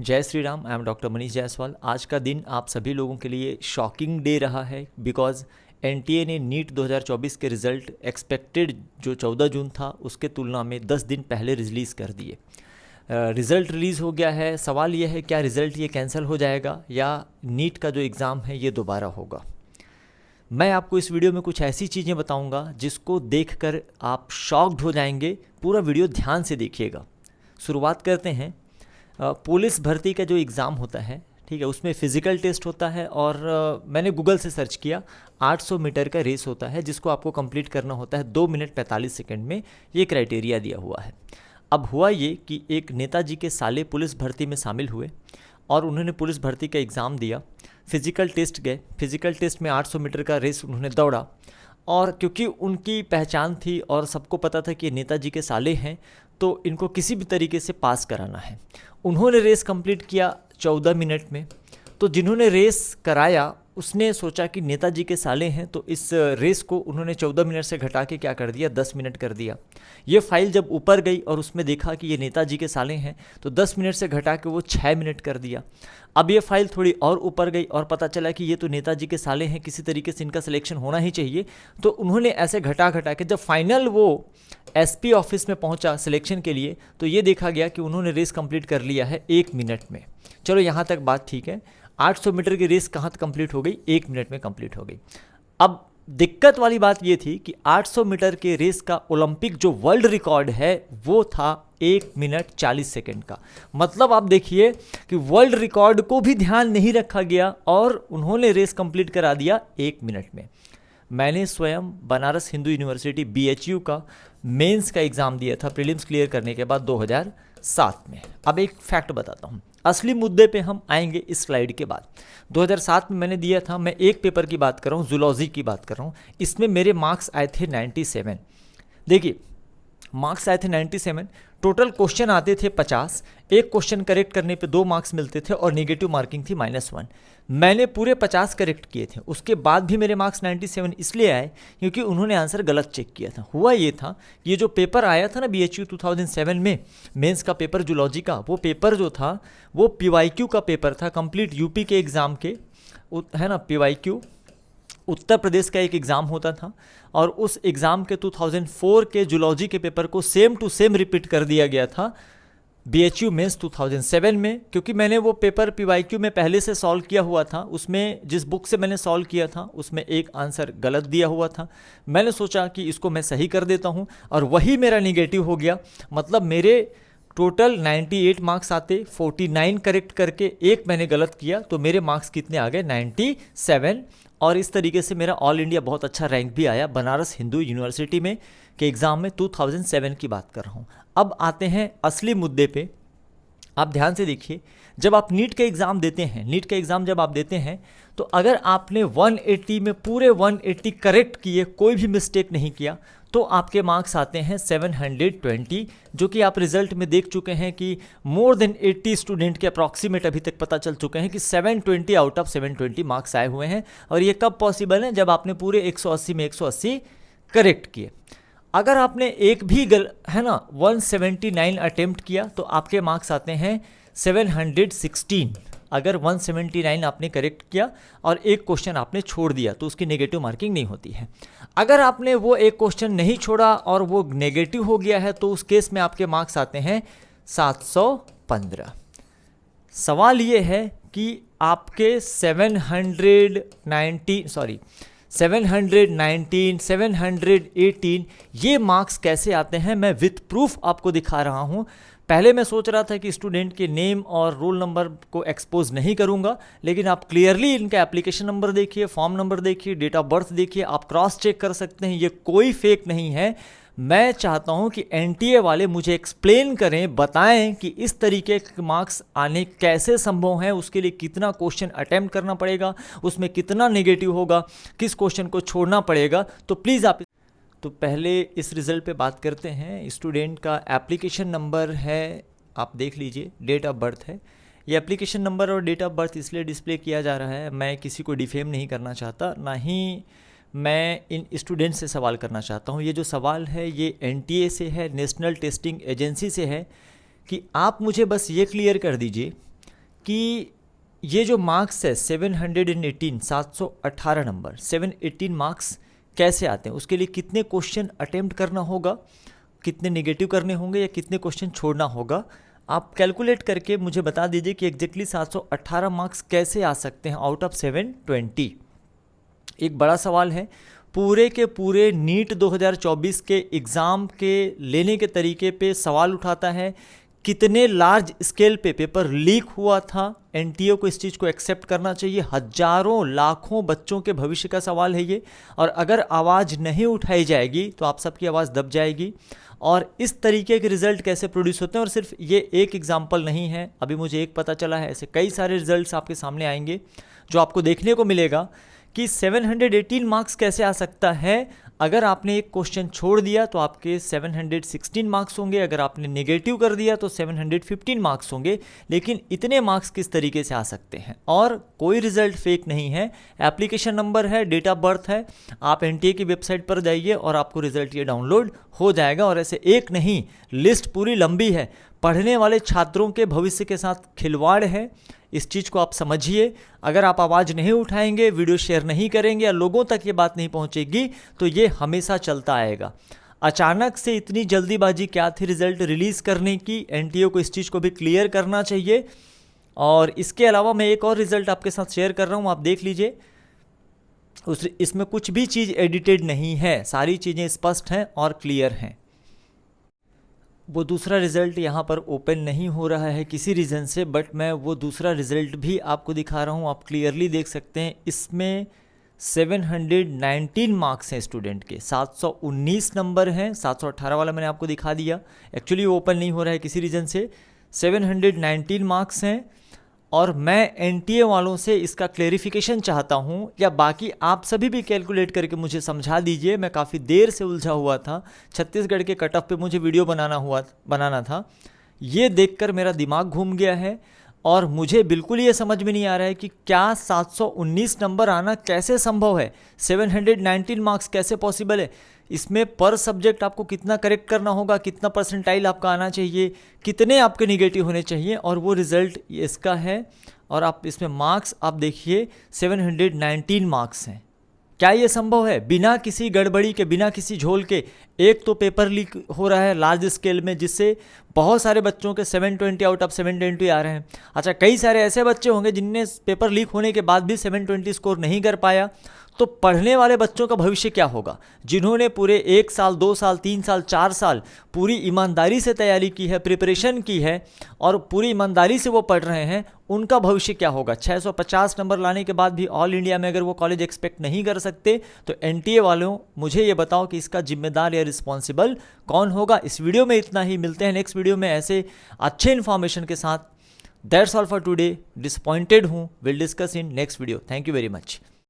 जय Shri Ram. I am doctor Manish Jaiswal. आज का दिन आप सभी लोगों के लिए शॉकिंग डे रहा है बिकॉज एनटीए ने नीट 2024 के रिज़ल्ट एक्सपेक्टेड जो 14 जून था उसके तुलना में 10 दिन पहले रिलीज़ कर दिए। रिज़ल्ट रिलीज़ हो गया है। सवाल यह है क्या रिज़ल्ट ये कैंसिल हो जाएगा या नीट का जो एग्ज़ाम है ये दोबारा होगा। मैं आपको इस वीडियो में कुछ ऐसी चीज़ें बताऊंगा जिसको देखकर आप शॉक्ड हो जाएंगे। पूरा वीडियो ध्यान से देखिएगा। शुरुआत करते हैं। पुलिस भर्ती का जो एग्ज़ाम होता है, ठीक है, उसमें फ़िज़िकल टेस्ट होता है और मैंने गूगल से सर्च किया। 800 मीटर का रेस होता है जिसको आपको कंप्लीट करना होता है 2 मिनट 45 सेकंड में। ये क्राइटेरिया दिया हुआ है। अब हुआ ये कि एक नेताजी के साले पुलिस भर्ती में शामिल हुए और उन्होंने पुलिस भर्ती का एग्ज़ाम दिया। फ़िज़िकल टेस्ट गए। फ़िज़िकल टेस्ट में 800 मीटर का रेस उन्होंने दौड़ा और क्योंकि उनकी पहचान थी और सबको पता था कि ये नेताजी के साले हैं तो इनको किसी भी तरीके से पास कराना है। उन्होंने रेस कंप्लीट किया 14 मिनट में। तो जिन्होंने रेस कराया उसने सोचा कि नेताजी के साले हैं तो इस रेस को उन्होंने 14 मिनट से घटा के क्या कर दिया, 10 मिनट कर दिया। ये फाइल जब ऊपर गई और उसमें देखा कि ये नेताजी के साले हैं तो 10 मिनट से घटा के वो 6 मिनट कर दिया। अब ये फाइल थोड़ी और ऊपर गई और पता चला कि ये तो नेताजी के साले हैं, किसी तरीके से इनका सिलेक्शन होना ही चाहिए। तो उन्होंने ऐसे घटा घटा के जब फाइनल वो एसपी ऑफिस में पहुंचा सिलेक्शन के लिए तो ये देखा गया कि उन्होंने रेस कंप्लीट कर लिया है 1 मिनट में। चलो यहाँ तक बात ठीक है। 800 मीटर की रेस कहाँ तक कंप्लीट हो गई, 1 मिनट में कंप्लीट हो गई। अब दिक्कत वाली बात ये थी कि 800 मीटर के रेस का ओलंपिक जो वर्ल्ड रिकॉर्ड है वो था 1 मिनट 40 सेकंड का। मतलब आप देखिए कि वर्ल्ड रिकॉर्ड को भी ध्यान नहीं रखा गया और उन्होंने रेस कंप्लीट करा दिया 1 मिनट में। मैंने स्वयं बनारस हिंदू यूनिवर्सिटी BHU का मेंस का एग्ज़ाम दिया था प्रीलिम्स क्लियर करने के बाद 2007 में। अब एक फैक्ट बताता हूँ, असली मुद्दे पे हम आएंगे इस स्लाइड के बाद। 2007 में मैंने दिया था। मैं एक पेपर की बात कर रहा हूँ, जूलॉजी की बात कर रहा हूँ। इसमें मेरे मार्क्स आए थे 97। देखिए मार्क्स आए थे 97। टोटल क्वेश्चन आते थे 50। एक क्वेश्चन करेक्ट करने पे 2 मार्क्स मिलते थे और नेगेटिव मार्किंग थी -1। मैंने पूरे 50 करेक्ट किए थे, उसके बाद भी मेरे मार्क्स 97 इसलिए आए क्योंकि उन्होंने आंसर गलत चेक किया था। हुआ ये था, ये जो पेपर आया था ना BHU 2007 में मेंस का पेपर जूलॉजी का, वो पेपर जो था वो PYQ का पेपर था, कंप्लीट यूपी के एग्ज़ाम के, है ना। PYQ उत्तर प्रदेश का एक एग्ज़ाम होता था और उस एग्ज़ाम के 2004 के जूलॉजी के पेपर को सेम टू सेम रिपीट कर दिया गया था BHU मेंस 2007 में। क्योंकि मैंने वो पेपर PYQ में पहले से सॉल्व किया हुआ था, उसमें जिस बुक से मैंने सॉल्व किया था उसमें एक आंसर गलत दिया हुआ था। मैंने सोचा कि इसको मैं सही कर देता हूँ और वही मेरा निगेटिव हो गया। मतलब मेरे टोटल 98 मार्क्स आते, 49 करेक्ट करके एक मैंने गलत किया तो मेरे मार्क्स कितने आ गए, 97। और इस तरीके से मेरा ऑल इंडिया बहुत अच्छा रैंक भी आया बनारस हिंदू यूनिवर्सिटी में के एग्ज़ाम में। 2007 की बात कर रहा हूँ। अब आते हैं असली मुद्दे पे। आप ध्यान से देखिए, जब आप नीट का एग्ज़ाम देते हैं, नीट का एग्ज़ाम जब आप देते हैं तो अगर आपने 180 में पूरे 180 करेक्ट किए, कोई भी मिस्टेक नहीं किया, तो आपके मार्क्स आते हैं 720, जो कि आप रिजल्ट में देख चुके हैं कि मोर देन 80 स्टूडेंट के अप्रॉक्सीमेट अभी तक पता चल चुके हैं कि 720 आउट ऑफ 720 मार्क्स आए हुए हैं। और ये कब पॉसिबल है, जब आपने पूरे 180 में 180 करेक्ट किए। अगर आपने एक भी है ना 179 अटेम्प्ट किया तो आपके मार्क्स आते हैं 716। अगर 179 आपने करेक्ट किया और एक क्वेश्चन आपने छोड़ दिया तो उसकी नेगेटिव मार्किंग नहीं होती है। अगर आपने वो एक क्वेश्चन नहीं छोड़ा और वो नेगेटिव हो गया है तो उस केस में आपके मार्क्स आते हैं 715। सवाल ये है कि आपके 719, 718 ये मार्क्स कैसे आते हैं, मैं विथ प्रूफ आपको दिखा रहा हूँ। पहले मैं सोच रहा था कि स्टूडेंट के नेम और रोल नंबर को एक्सपोज नहीं करूंगा, लेकिन आप क्लियरली इनका एप्लीकेशन नंबर देखिए, फॉर्म नंबर देखिए, डेट ऑफ बर्थ देखिए, आप क्रॉस चेक कर सकते हैं। ये कोई फेक नहीं है। मैं चाहता हूं कि एनटीए वाले मुझे एक्सप्लेन करें, बताएं कि इस तरीके के मार्क्स आने कैसे संभव हैं, उसके लिए कितना क्वेश्चन अटेम्प्ट करना पड़ेगा, उसमें कितना नेगेटिव होगा, किस क्वेश्चन को छोड़ना पड़ेगा। तो प्लीज़ आप तो पहले इस रिज़ल्ट पे बात करते हैं। स्टूडेंट का एप्लीकेशन नंबर है, आप देख लीजिए, डेट ऑफ बर्थ है। ये एप्लीकेशन नंबर और डेट ऑफ बर्थ इसलिए डिस्प्ले किया जा रहा है, मैं किसी को डिफेम नहीं करना चाहता, ना ही मैं इन स्टूडेंट से सवाल करना चाहता हूँ। ये जो सवाल है ये एनटीए से है, नेशनल टेस्टिंग एजेंसी से है, कि आप मुझे बस ये क्लियर कर दीजिए कि ये जो मार्क्स है 718 718 नंबर 718 मार्क्स कैसे आते हैं, उसके लिए कितने क्वेश्चन अटेम्प्ट करना होगा, कितने नेगेटिव करने होंगे या कितने क्वेश्चन छोड़ना होगा, आप कैलकुलेट करके मुझे बता दीजिए कि एग्जैक्टली 718 मार्क्स कैसे आ सकते हैं आउट ऑफ 720। एक बड़ा सवाल है, पूरे के पूरे नीट 2024 के एग्ज़ाम के लेने के तरीके पे सवाल उठाता है, कितने लार्ज स्केल पे पेपर लीक हुआ था, एनटीए को इस चीज़ को एक्सेप्ट करना चाहिए, हजारों लाखों बच्चों के भविष्य का सवाल है ये, और अगर आवाज़ नहीं उठाई जाएगी तो आप सबकी आवाज़ दब जाएगी। और इस तरीके के रिजल्ट कैसे प्रोड्यूस होते हैं, और सिर्फ ये एक एग्जाम्पल नहीं है, अभी मुझे एक पता चला है, ऐसे कई सारे रिजल्ट्स आपके सामने आएंगे जो आपको देखने को मिलेगा कि 718 मार्क्स कैसे आ सकता है। अगर आपने एक क्वेश्चन छोड़ दिया तो आपके 716 मार्क्स होंगे, अगर आपने नेगेटिव कर दिया तो 715 मार्क्स होंगे, लेकिन इतने मार्क्स किस तरीके से आ सकते हैं। और कोई रिजल्ट फेक नहीं है, एप्लीकेशन नंबर है, डेट ऑफ बर्थ है, आप एनटीए की वेबसाइट पर जाइए और आपको रिजल्ट ये डाउनलोड हो जाएगा। और ऐसे एक नहीं, लिस्ट पूरी लंबी है, पढ़ने वाले छात्रों के भविष्य के साथ खिलवाड़ है, इस चीज़ को आप समझिए। अगर आप आवाज़ नहीं उठाएंगे, वीडियो शेयर नहीं करेंगे या लोगों तक ये बात नहीं पहुंचेगी तो ये हमेशा चलता आएगा। अचानक से इतनी जल्दीबाजी क्या थी रिजल्ट रिलीज़ करने की, एनटीए को इस चीज़ को भी क्लियर करना चाहिए। और इसके अलावा मैं एक और रिजल्ट आपके साथ शेयर कर रहा हूँ, आप देख लीजिए, इसमें कुछ भी चीज़ एडिटेड नहीं है, सारी चीज़ें स्पष्ट हैं और क्लियर हैं। वो दूसरा रिज़ल्ट यहाँ पर ओपन नहीं हो रहा है किसी रीज़न से, बट मैं वो दूसरा रिज़ल्ट भी आपको दिखा रहा हूँ, आप क्लियरली देख सकते हैं। इसमें 719 मार्क्स हैं स्टूडेंट के, 719 नंबर हैं, 718 वाला मैंने आपको दिखा दिया, एक्चुअली वो ओपन नहीं हो रहा है किसी रीज़न से। 719 मार्क्स हैं और मैं एनटीए वालों से इसका क्लेरिफिकेशन चाहता हूँ, या बाकी आप सभी भी कैलकुलेट करके मुझे समझा दीजिए। मैं काफ़ी देर से उलझा हुआ था, छत्तीसगढ़ के कट ऑफ पे मुझे वीडियो बनाना था, ये देखकर मेरा दिमाग घूम गया है और मुझे बिल्कुल ये समझ में नहीं आ रहा है कि क्या 719 नंबर आना कैसे संभव है, 719 मार्क्स कैसे पॉसिबल है। इसमें पर सब्जेक्ट आपको कितना करेक्ट करना होगा, कितना परसेंटाइल आपका आना चाहिए, कितने आपके निगेटिव होने चाहिए, और वो रिज़ल्ट इसका है। और आप इसमें मार्क्स आप देखिए 719 मार्क्स हैं। क्या ये संभव है बिना किसी गड़बड़ी के, बिना किसी झोल के? एक तो पेपर लीक हो रहा है लार्ज स्केल में, जिससे बहुत सारे बच्चों के 720 आउट ऑफ 720 आ रहे हैं। अच्छा, कई सारे ऐसे बच्चे होंगे जिनने पेपर लीक होने के बाद भी 720 स्कोर नहीं कर पाया, तो पढ़ने वाले बच्चों का भविष्य क्या होगा? जिन्होंने पूरे 1 साल 2 साल 3 साल 4 साल पूरी ईमानदारी से तैयारी की है, प्रिपरेशन की है और पूरी ईमानदारी से वो पढ़ रहे हैं, उनका भविष्य क्या होगा? 650 नंबर लाने के बाद भी ऑल इंडिया में अगर वो कॉलेज एक्सपेक्ट नहीं कर सकते, तो एनटीए वालों मुझे ये बताओ कि इसका जिम्मेदार या रिस्पॉन्सिबल कौन होगा? इस वीडियो में इतना ही, मिलते हैं नेक्स्ट वीडियो में ऐसे अच्छे इन्फॉर्मेशन के साथ। That's all for today, disappointed हूँ, will discuss in next video. Thank you very much.